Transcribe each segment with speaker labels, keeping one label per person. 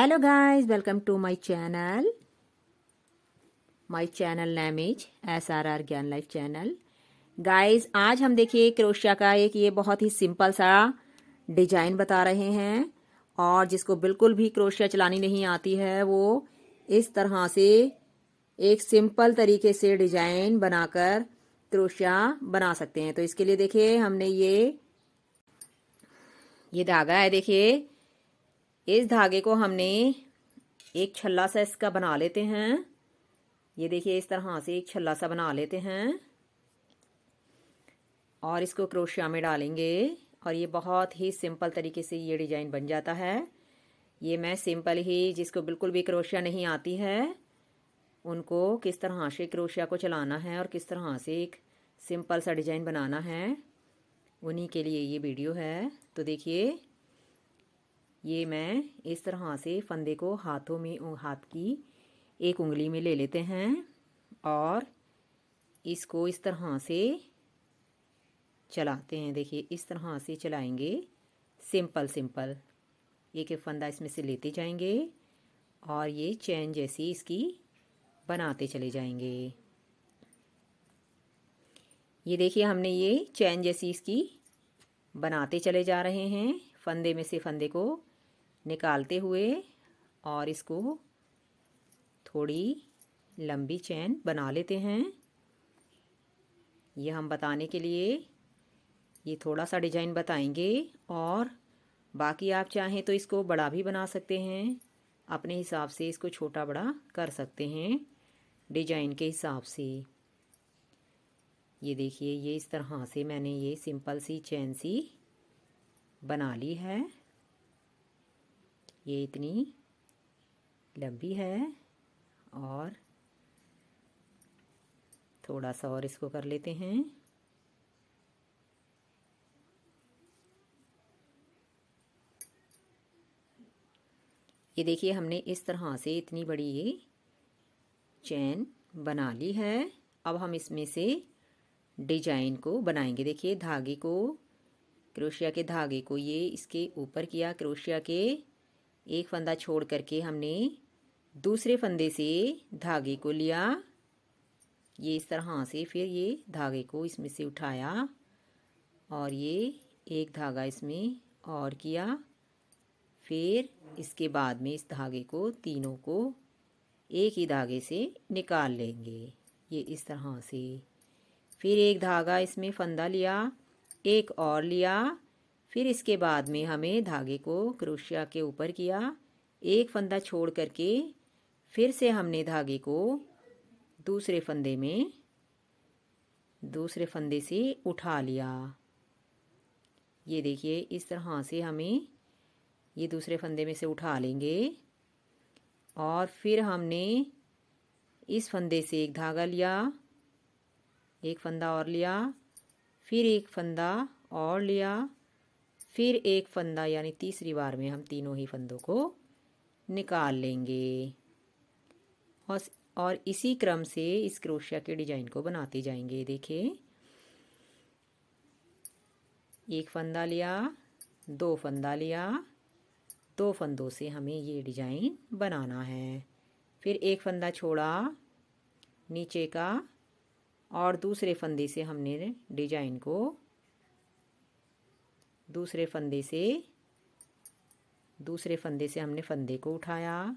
Speaker 1: Hello guys, welcome to my channel name is SRR Gyan life channel. Guys, आज हम देखिए crochet का एक ये बहुत ही सिंपल सा डिजाइन बता रहे हैं। और जिसको बिल्कुल भी क्रोशिया चलानी नहीं आती है वो इस तरह से एक सिंपल तरीके से डिजाइन बनाकर क्रोशिया बना सकते हैं। तो इसके लिए देखिए हमने ये धागा है। देखिए इस धागे को हमने एक छल्ला सा इसका बना लेते हैं। ये देखिए इस तरह से एक छल्ला सा बना लेते हैं और इसको क्रोशिया में डालेंगे और ये बहुत ही सिंपल तरीके से ये डिजाइन बन जाता है। ये मैं सिंपल ही, जिसको बिल्कुल भी क्रोशिया नहीं आती है उनको किस तरह से क्रोशिया को चलाना है और किस तरह से एक सिंपल सा डिजाइन बनाना है, उन्हीं के लिए ये वीडियो है। तो देखिए ये मैं इस तरह से फंदे को हाथों में, हाथ की एक उंगली में ले लेते हैं और इसको इस तरह से चलाते हैं। देखिए इस तरह से चलाएंगे, सिंपल सिंपल एक एक फंदा इसमें से लेते जाएंगे और ये चैन जैसी इसकी बनाते चले जाएंगे। ये देखिए हमने ये चैन जैसी इसकी बनाते चले जा रहे हैं, फंदे में से फंदे को निकालते हुए और इसको थोड़ी लंबी चैन बना लेते हैं। ये हम बताने के लिए ये थोड़ा सा डिजाइन बताएंगे और बाकी आप चाहें तो इसको बड़ा भी बना सकते हैं, अपने हिसाब से इसको छोटा बड़ा कर सकते हैं डिजाइन के हिसाब से। ये देखिए ये इस तरह से मैंने ये सिंपल सी चैन सी बना ली है। ये इतनी लंबी है और थोड़ा सा और इसको कर लेते हैं। ये देखिए हमने इस तरह से इतनी बड़ी ये चैन बना ली है। अब हम इसमें से डिजाइन को बनाएंगे। देखिए धागे को, क्रोशिया के धागे को ये इसके ऊपर किया, क्रोशिया के एक फंदा छोड़ करके हमने दूसरे फंदे से धागे को लिया। ये इस तरह से फिर ये धागे को इसमें से उठाया और ये एक धागा इसमें और किया। फिर इसके बाद में इस धागे को, तीनों को एक ही धागे से निकाल लेंगे। ये इस तरह से फिर एक धागा इसमें फंदा लिया, एक और लिया। फिर इसके बाद में हमें धागे को क्रोशिया के ऊपर किया, एक फंदा छोड़ करके फिर से हमने धागे को दूसरे फंदे से उठा लिया। ये देखिए इस तरह से हमें ये दूसरे फंदे में से उठा लेंगे और फिर हमने इस फंदे से एक धागा लिया, एक फंदा और लिया, फिर एक फंदा और लिया, फिर एक फंदा, यानी तीसरी बार में हम तीनों ही फंदों को निकाल लेंगे और इसी क्रम से इस क्रोशिया के डिजाइन को बनाते जाएंगे। देखिए एक फंदा लिया, दो फंदा लिया, दो फंदों से हमें ये डिजाइन बनाना है। फिर एक फंदा छोड़ा नीचे का और दूसरे फंदे से हमने डिजाइन को, दूसरे फंदे से हमने फंदे को उठाया,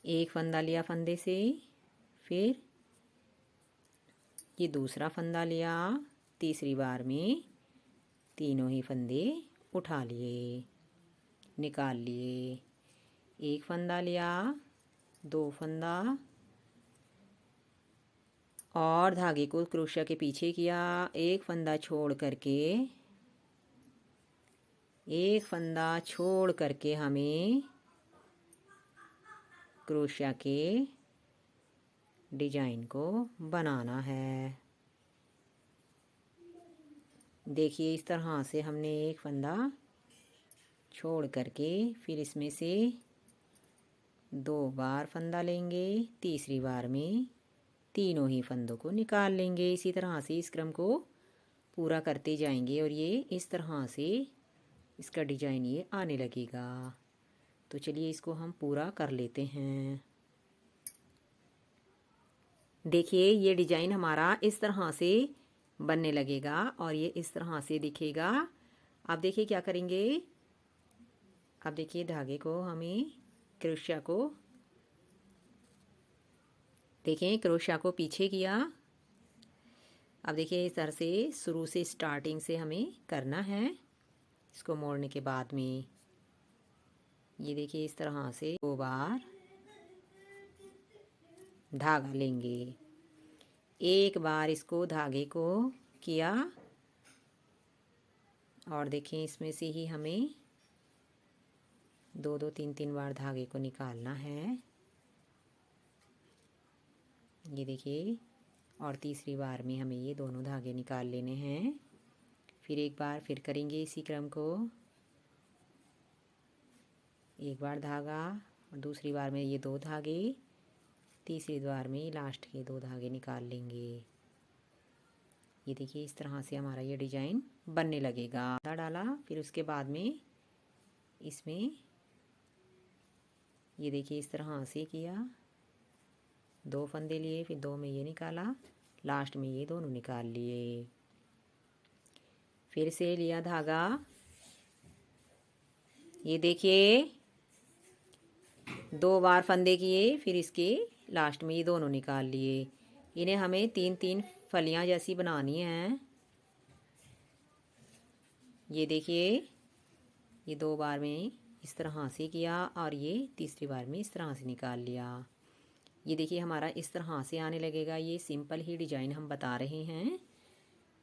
Speaker 1: एक फंदा लिया फंदे से, फिर ये दूसरा फंदा लिया, तीसरी बार में तीनों ही फंदे उठा लिए, निकाल लिए। एक फंदा लिया, दो फंदा और धागे को क्रोशिया के पीछे किया, एक फंदा छोड़ करके हमें क्रोशिया के डिजाइन को बनाना है। देखिए इस तरह से हमने एक फंदा छोड़ करके फिर इसमें से दो बार फंदा लेंगे, तीसरी बार में तीनों ही फंदों को निकाल लेंगे। इसी तरह से इस क्रम को पूरा करते जाएंगे और ये इस तरह से इसका डिजाइन ये आने लगेगा। तो चलिए इसको हम पूरा कर लेते हैं। देखिए ये डिजाइन हमारा इस तरह से बनने लगेगा और ये इस तरह से दिखेगा। अब देखिए क्या करेंगे, अब देखिए धागे को हमें क्रोशिया को, देखें क्रोशिया को पीछे किया। अब देखिए इस तरह से शुरू से स्टार्टिंग से हमें करना है। इसको मोड़ने के बाद में ये देखिए इस तरह से 2 बार धागा लेंगे। एक बार इसको धागे को किया और देखें इसमें से ही हमें 2-2 3-3 बार धागे को निकालना है। ये देखिए, और तीसरी बार में हमें ये दोनों धागे निकाल लेने हैं। फिर एक बार फिर करेंगे इसी क्रम को, एक बार धागा और दूसरी बार में ये 2 धागे, तीसरी बार में लास्ट के 2 धागे निकाल लेंगे। ये देखिए इस तरह से हमारा ये डिजाइन बनने लगेगा। डाला, फिर उसके बाद में इसमें ये देखिए इस तरह से किया, 2 फंदे लिए, फिर 2 में ये निकाला, लास्ट में ये दोनों निकाल लिए। फिर से लिया धागा, ये देखिए 2 बार फंदे किए, फिर इसके लास्ट में ये दोनों निकाल लिए। इन्हें हमें 3-3 फलियां जैसी बनानी हैं। ये देखिए ये 2 बार में इस तरह से किया और ये तीसरी बार में इस तरह से निकाल लिया। ये देखिए हमारा इस तरह से आने लगेगा। ये सिंपल ही डिजाइन हम बता रहे हैं।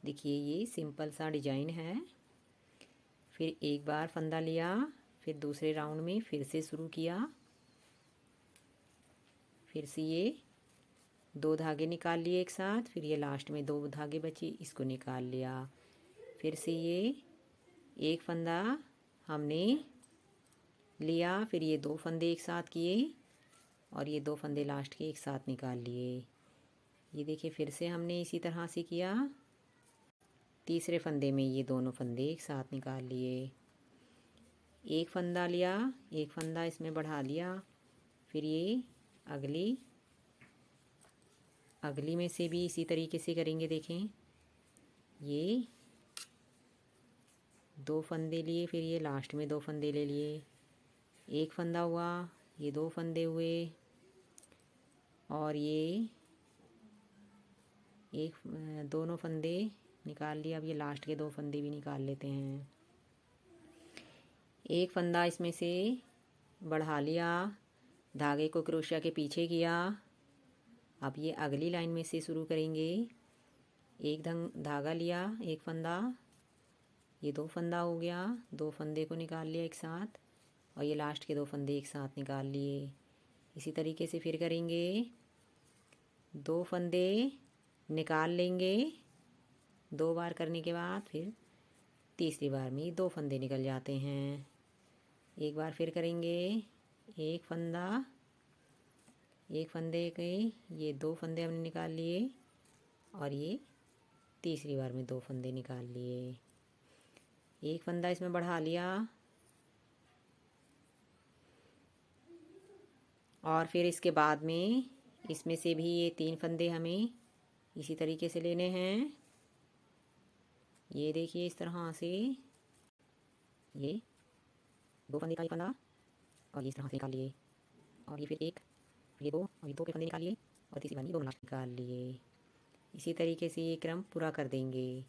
Speaker 1: देखिए ये सिंपल सा डिजाइन है। फिर एक बार फंदा लिया, फिर दूसरे राउंड में फिर से शुरू किया, फिर से ये 2 धागे निकाल लिए एक साथ, फिर ये लास्ट में 2 धागे बचे, इसको निकाल लिया। फिर से ये एक फंदा हमने लिया, फिर ये 2 फंदे एक साथ किए और ये 2 फंदे लास्ट के एक साथ निकाल लिए। ये देखिए फिर से हमने इसी तरह से किया। तीसरे फंदे में ये दोनों फंदे एक साथ निकाल लिए। एक फंदा लिया, एक फंदा इसमें बढ़ा लिया, फिर ये अगली में से भी इसी तरीके से करेंगे। देखें ये 2 फंदे लिए, फिर ये लास्ट में 2 फंदे ले लिए, एक फंदा हुआ, ये 2 फंदे हुए और ये दोनों फंदे निकाल लिया। अब ये लास्ट के 2 फंदे भी निकाल लेते हैं। एक फंदा इसमें से बढ़ा लिया, धागे को क्रोशिया के पीछे किया। अब ये अगली लाइन में से शुरू करेंगे। एक धागा लिया, एक फंदा, ये 2 फंदा हो गया, 2 फंदे को निकाल लिया एक साथ और ये लास्ट के 2 फंदे एक साथ निकाल लिए। इसी तरीके से फिर करेंगे। 2 फंदे निकाल लेंगे, 2 बार करने के बाद फिर तीसरी बार में 2 फंदे निकल जाते हैं। एक बार फिर करेंगे। एक फंदा, एक फंदे के ये 2 फंदे हमने निकाल लिए और ये तीसरी बार में 2 फंदे निकाल लिए। एक फंदा इसमें बढ़ा लिया और फिर इसके बाद में इसमें से भी ये 3 फंदे हमें इसी तरीके से लेने हैं। ये देखिए इस तरह से ये 2 फंदे का एक फंदा और ये इस तरह से निकाल लिए और ये फिर एक, ये 2 और ये 2 के फंदे निकाल लिए और तीसरी बार 2 लास्ट निकाल लिए। इसी तरीके से ये क्रम पूरा कर देंगे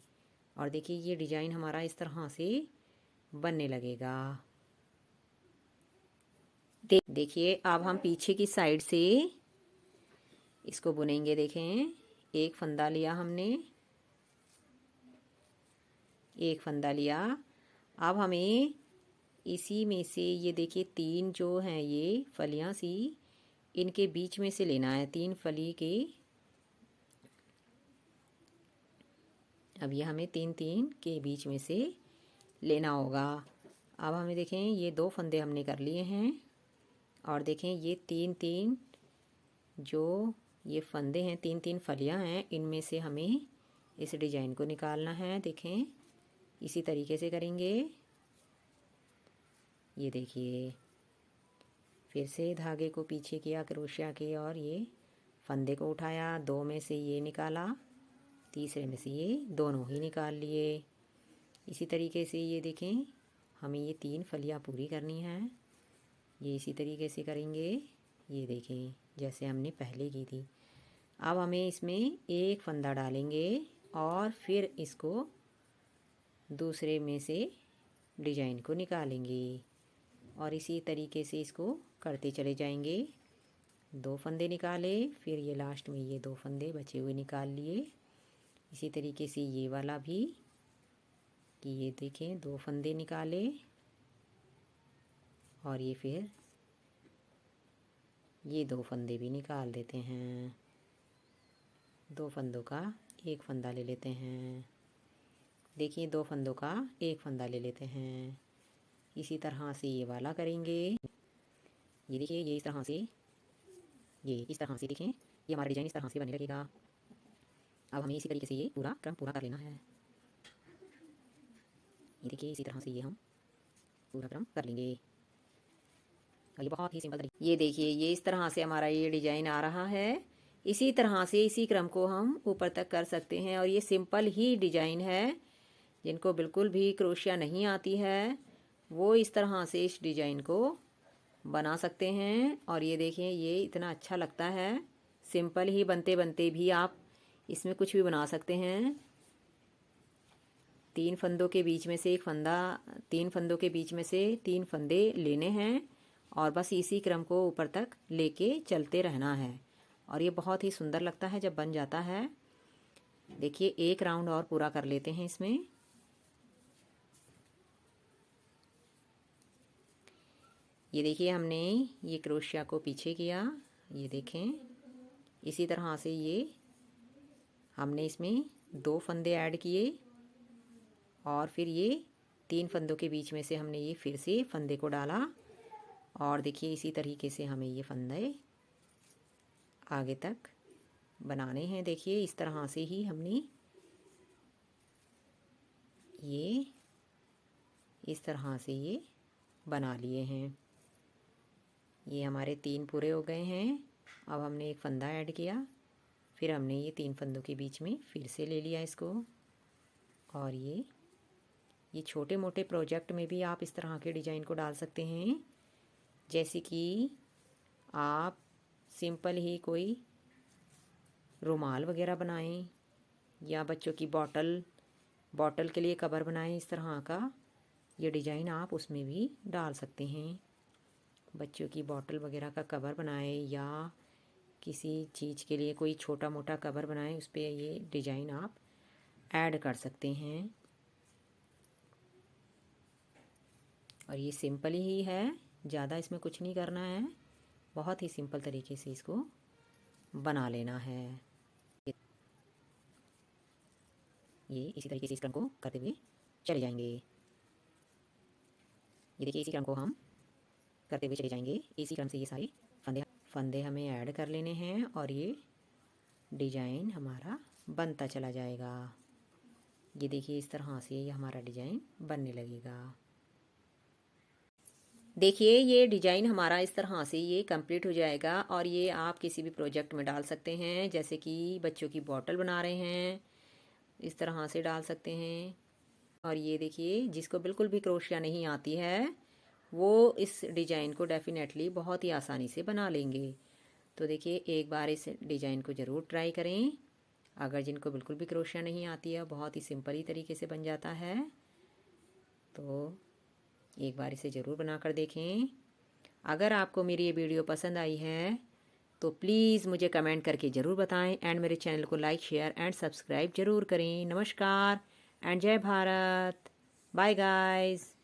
Speaker 1: और देखिए ये डिजाइन हमारा इस तरह से बनने लगेगा। देखिए अब हम पीछे की साइड से इसको बुनेंगे। देखें एक फंदा लिया हमने, एक फंदा लिया। अब हमें इसी में से ये देखिए 3 जो हैं ये फलियां सी, इनके बीच में से लेना है 3 फली के। अब ये हमें 3-3 के बीच में से लेना होगा। अब हमें देखें ये 2 फंदे हमने कर लिए हैं और देखें ये 3-3 जो ये फंदे हैं, 3-3 फलियां हैं, इनमें से हमें इस डिजाइन को निकालना है। देखें इसी तरीके से करेंगे। ये देखिए फिर से धागे को पीछे किया क्रोशिया के और ये फंदे को उठाया, 2 में से ये निकाला, तीसरे में से ये दोनों ही निकाल लिए। इसी तरीके से ये देखें, हमें ये 3 फलियाँ पूरी करनी हैं। ये इसी तरीके से करेंगे, ये देखें जैसे हमने पहले की थी। अब हमें इसमें एक फंदा डालेंगे और फिर इसको दूसरे में से डिजाइन को निकालेंगे और इसी तरीके से इसको करते चले जाएंगे। 2 फंदे निकाले, फिर ये लास्ट में ये 2 फंदे बचे हुए निकाल लिए। इसी तरीके से ये वाला भी, कि ये देखें 2 फंदे निकाले और ये फिर ये 2 फंदे भी निकाल देते हैं। 2 फंदों का एक फंदा ले लेते हैं। देखिए 2 फंदों का एक फंदा ले लेते हैं। इसी तरह से ये वाला करेंगे। ये देखिए, ये इस तरह से, ये इस तरह से देखें, ये हमारा डिजाइन इस तरह से बनने लगेगा। अब हमें इसी तरीके से ये पूरा क्रम पूरा कर लेना है। ये देखिए, इसी तरह से ये हम पूरा क्रम कर लेंगे। और ये बहुत ही सिंपल तरीके, ये देखिए ये इस तरह से हमारा ये डिजाइन आ रहा है। इसी तरह से इसी क्रम को हम ऊपर तक कर सकते हैं। और ये सिंपल ही डिजाइन है। जिनको बिल्कुल भी क्रोशिया नहीं आती है वो इस तरह से इस डिजाइन को बना सकते हैं। और ये देखें, ये इतना अच्छा लगता है। सिंपल ही बनते बनते भी आप इसमें कुछ भी बना सकते हैं। 3 फंदों के बीच में से एक फंदा, 3 फंदों के बीच में से 3 फंदे लेने हैं और बस इसी क्रम को ऊपर तक लेके चलते रहना है। और ये बहुत ही सुंदर लगता है जब बन जाता है। देखिए एक राउंड और पूरा कर लेते हैं इसमें। ये देखिए, हमने ये क्रोशिया को पीछे किया, ये देखें इसी तरह से ये हमने इसमें 2 फंदे ऐड किए और फिर ये 3 फंदों के बीच में से हमने ये फिर से फंदे को डाला। और देखिए इसी तरीके से हमें ये फंदे आगे तक बनाने हैं। देखिए इस तरह से ही हमने ये इस तरह से ये बना लिए हैं। ये हमारे 3 पूरे हो गए हैं। अब हमने एक फंदा ऐड किया, फिर हमने ये 3 फंदों के बीच में फिर से ले लिया इसको। और ये छोटे मोटे प्रोजेक्ट में भी आप इस तरह के डिज़ाइन को डाल सकते हैं। जैसे कि आप सिंपल ही कोई रुमाल वगैरह बनाएं या बच्चों की बॉटल के लिए कवर बनाएं। इस तरह का ये डिज़ाइन आप उसमें भी डाल सकते हैं। बच्चों की बॉटल वगैरह का कवर बनाएं या किसी चीज़ के लिए कोई छोटा मोटा कवर बनाएं, उस पर ये डिज़ाइन आप ऐड कर सकते हैं। और ये सिंपल ही है, ज़्यादा इसमें कुछ नहीं करना है। बहुत ही सिंपल तरीके से इसको बना लेना है। ये इसी तरीके से इस क्रम को करते हुए चले जाएंगे। ये देखिए इसी क्रम को हम करते हुए चले जाएंगे। इसी क्रम से ये सारे फंदे हमें ऐड कर लेने हैं और ये डिज़ाइन हमारा बनता चला जाएगा। ये देखिए इस तरह से ये हमारा डिज़ाइन बनने लगेगा। देखिए ये डिज़ाइन हमारा इस तरह से ये कंप्लीट हो जाएगा और ये आप किसी भी प्रोजेक्ट में डाल सकते हैं। जैसे कि बच्चों की बॉटल बना रहे हैं, इस तरह से डाल सकते हैं। और ये देखिए जिसको बिल्कुल भी क्रोशिया नहीं आती है वो इस डिज़ाइन को डेफिनेटली बहुत ही आसानी से बना लेंगे। तो देखिए एक बार इस डिज़ाइन को ज़रूर ट्राई करें। अगर जिनको बिल्कुल भी क्रोशिया नहीं आती है, बहुत ही सिंपल ही तरीके से बन जाता है, तो एक बार इसे ज़रूर बना कर देखें। अगर आपको मेरी ये वीडियो पसंद आई है तो प्लीज़ मुझे कमेंट करके ज़रूर बताएं एंड मेरे चैनल को लाइक शेयर एंड सब्सक्राइब ज़रूर करें। नमस्कार एंड जय भारत। Bye guys.